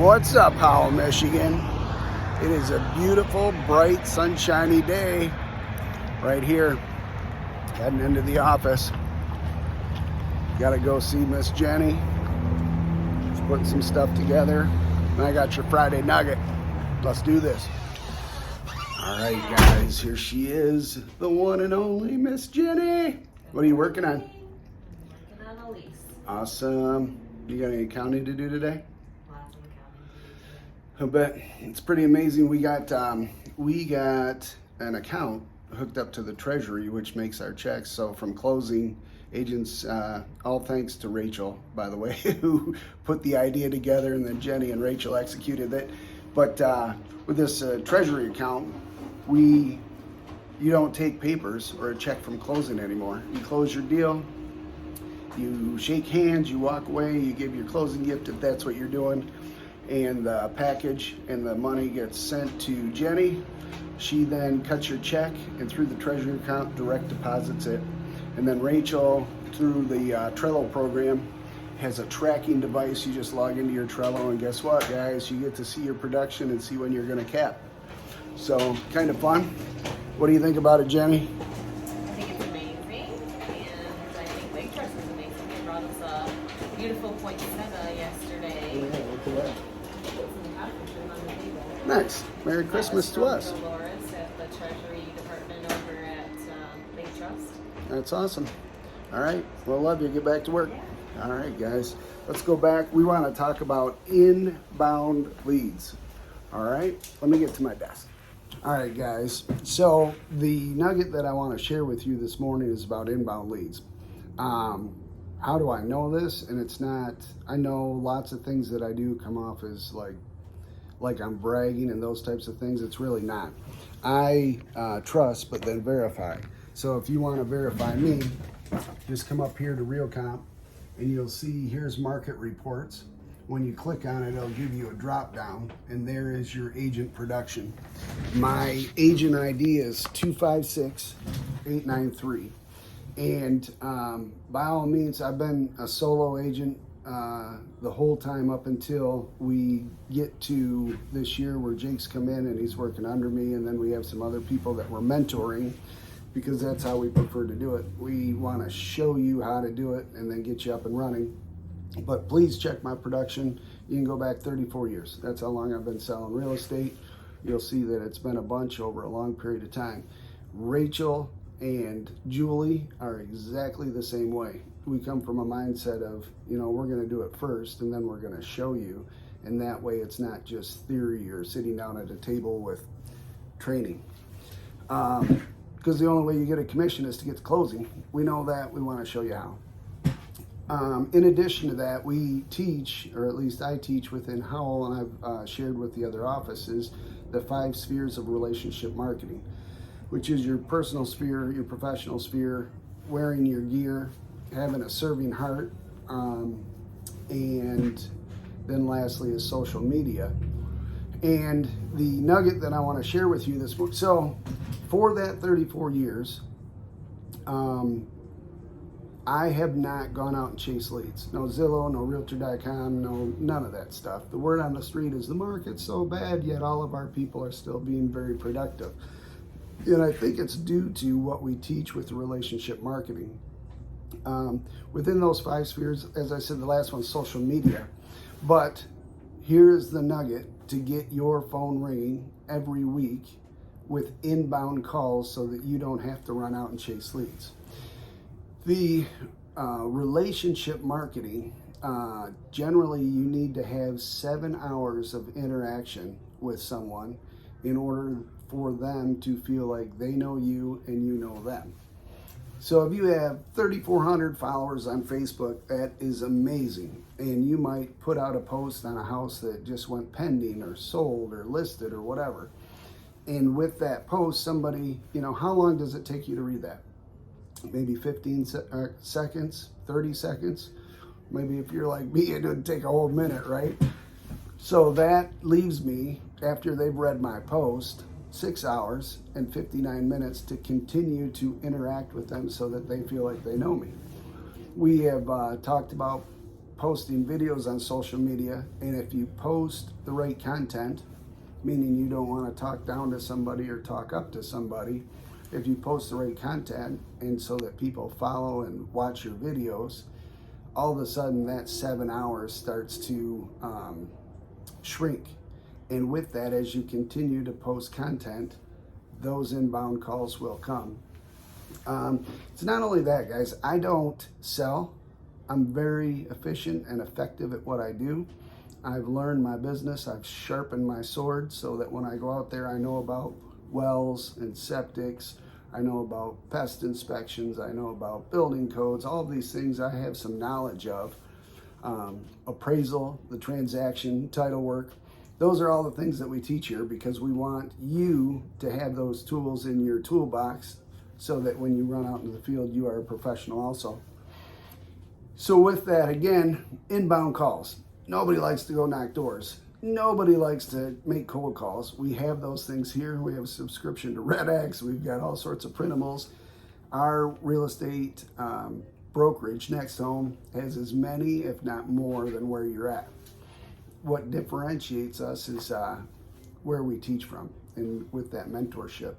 What's up, Howell, Michigan? It is a beautiful, bright, sunshiny day right here, heading into the office. Gotta go see Miss Jenny. She's putting some stuff together. And I got your Friday nugget. Let's do this. All right, guys, here she is, the one and only Miss Jenny. What are you working on? I'm working on a lease. Awesome. You got any accounting to do today? Lots of accounting. I bet it's pretty amazing. We got an account hooked up to the Treasury, which makes our checks. So from closing agents, all thanks to Rachel, by the way, who put the idea together, and then Jenny and Rachel executed it. But with this Treasury account, you don't take papers or a check from closing anymore. You close your deal, you shake hands, you walk away, you give your closing gift if that's what you're doing, and the package and the money gets sent to Jenny. She then cuts your check and through the Treasury account direct deposits it. And then Rachel, through the Trello program, has a tracking device. You just log into your Trello, and guess what, guys? You get to see your production and see when you're going to cap. So kind of fun. What do you think about it, Jenny? I think it's amazing, and I think Lake Trust is amazing. They brought us a beautiful poinsettia yesterday. Look at that. Some packages on the table. Nice. Merry Christmas to us. Dolores at the Treasury Department over at Lake Trust. That's awesome. All right. Well, love you. Get back to work. Yeah. All right, guys. Let's go back. We want to talk about inbound leads. All right. Let me get to my desk. All right, guys. So the nugget that I want to share with you this morning is about inbound leads. How do I know this? And it's not, I know lots of things that I do come off as like I'm bragging and those types of things. It's really not. I trust, but then verify. So if you want to verify me, just come up here to RealComp and you'll see here's market reports. When you click on it, it'll give you a drop down, and there is your agent production. My agent ID is 256893. And by all means, I've been a solo agent the whole time up until we get to this year where Jake's come in and he's working under me, and then we have some other people that we're mentoring, because that's how we prefer to do it. We want to show you how to do it and then get you up and running. But please check my production. You can go back 34 years. That's how long I've been selling real estate. You'll see that it's been a bunch over a long period of time. Rachel and Julie are exactly the same way. We come from a mindset of, we're going to do it first and then we're going to show you. And that way it's not just theory or sitting down at a table with training. Because the only way you get a commission is to get to closing. We know that. We want to show you how. In addition to that, we teach, or at least I teach within Howell, and I've shared with the other offices, the 5 spheres of relationship marketing, which is your personal sphere, your professional sphere, wearing your gear, having a serving heart, and then lastly is social media. And the nugget that I want to share with you this morning, so for that 34 years, I have not gone out and chased leads. No Zillow, no Realtor.com, none of that stuff. The word on the street is the market's so bad, yet all of our people are still being very productive. And I think it's due to what we teach with relationship marketing. Within those 5 spheres, as I said, the last one's social media. But here's the nugget to get your phone ringing every week with inbound calls so that you don't have to run out and chase leads. The relationship marketing, generally you need to have 7 hours of interaction with someone in order for them to feel like they know you and you know them. So if you have 3,400 followers on Facebook, that is amazing. And you might put out a post on a house that just went pending or sold or listed or whatever. And with that post, somebody, how long does it take you to read that? Maybe 15 seconds, 30 seconds. Maybe if you're like me, it would take a whole minute, right? So that leaves me, after they've read my post, 6 hours and 59 minutes to continue to interact with them so that they feel like they know me. We have talked about posting videos on social media, and if you post the right content, meaning you don't want to talk down to somebody or talk up to somebody, if you post the right content and so that people follow and watch your videos, all of a sudden that 7 hours starts to shrink. And with that, as you continue to post content, those inbound calls will come. It's not only that, guys. I don't sell. I'm very efficient and effective at what I do. I've learned my business. I've sharpened my sword so that when I go out there, I know about wells and septics. I know about pest inspections. I know about building codes. All of these things I have some knowledge of. Appraisal, the transaction, title work. Those are all the things that we teach here because we want you to have those tools in your toolbox so that when you run out into the field, you are a professional also. So with that, again, inbound calls. Nobody likes to go knock doors. Nobody likes to make cold calls. We have those things here. We have a subscription to Red-X. We've got all sorts of printables. Our real estate brokerage, Next Home, has as many, if not more, than where you're at. What differentiates us is where we teach from and with that mentorship.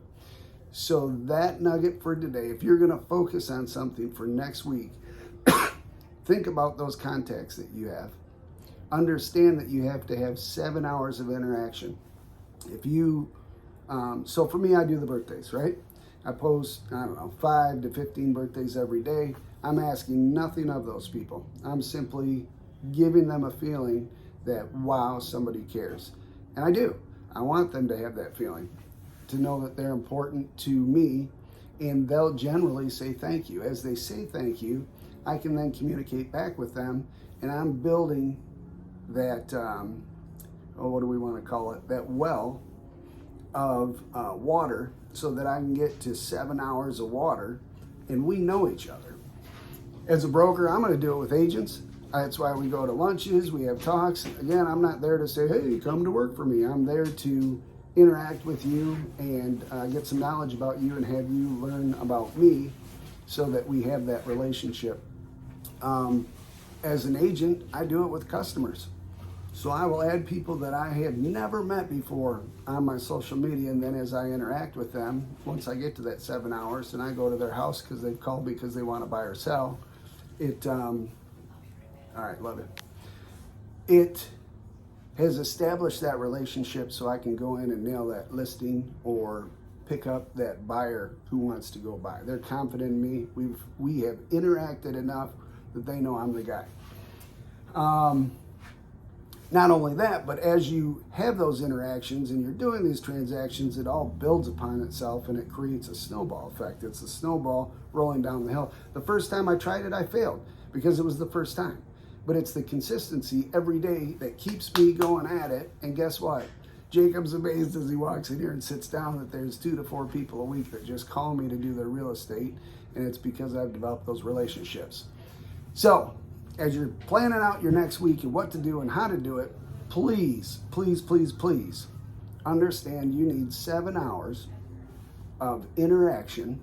So that nugget for today, if you're going to focus on something for next week, think about those contacts that you have. Understand that you have to have 7 hours of interaction. If you, so for me, I do the birthdays, right? I post, 5 to 15 birthdays every day. I'm asking nothing of those people. I'm simply giving them a feeling that, wow, somebody cares. And I do. I want them to have that feeling, to know that they're important to me, and they'll generally say thank you. As they say thank you, I can then communicate back with them, and I'm building that, what do we want to call it, that well of water so that I can get to 7 hours of water, and we know each other. As a broker, I'm going to do it with agents. That's why we go to lunches, we have talks. Again, I'm not there to say, hey, come to work for me. I'm there to interact with you and get some knowledge about you and have you learn about me so that we have that relationship. As an agent, I do it with customers. So I will add people that I have never met before on my social media, and then as I interact with them, once I get to that 7 hours and I go to their house because they've called because they want to buy or sell, all right, love it. It has established that relationship so I can go in and nail that listing or pick up that buyer who wants to go buy. They're confident in me. We have interacted enough that they know I'm the guy. Not only that, but as you have those interactions and you're doing these transactions, it all builds upon itself and it creates a snowball effect. It's a snowball rolling down the hill. The first time I tried it, I failed because it was the first time. But it's the consistency every day that keeps me going at it. And guess what? Jacob's amazed as he walks in here and sits down that there's 2 to 4 people a week that just call me to do their real estate. And it's because I've developed those relationships. So as you're planning out your next week and what to do and how to do it, please, please, please, please understand you need 7 hours of interaction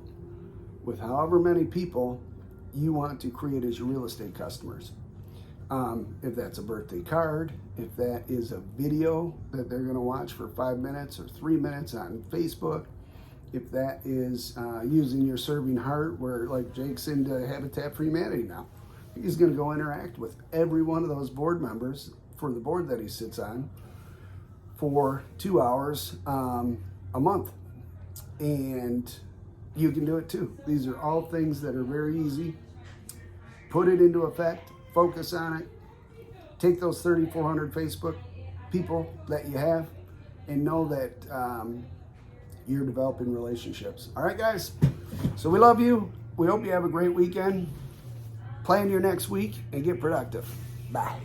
with however many people you want to create as your real estate customers. If that's a birthday card, if that is a video that they're going to watch for 5 minutes or 3 minutes on Facebook, if that is using your Serving Heart, where like Jake's into Habitat for Humanity now, he's going to go interact with every one of those board members for the board that he sits on for 2 hours a month. And you can do it too. These are all things that are very easy. Put it into effect. Focus on it. Take those 3,400 Facebook people that you have and know that you're developing relationships. All right, guys? So we love you. We hope you have a great weekend. Plan your next week and get productive. Bye.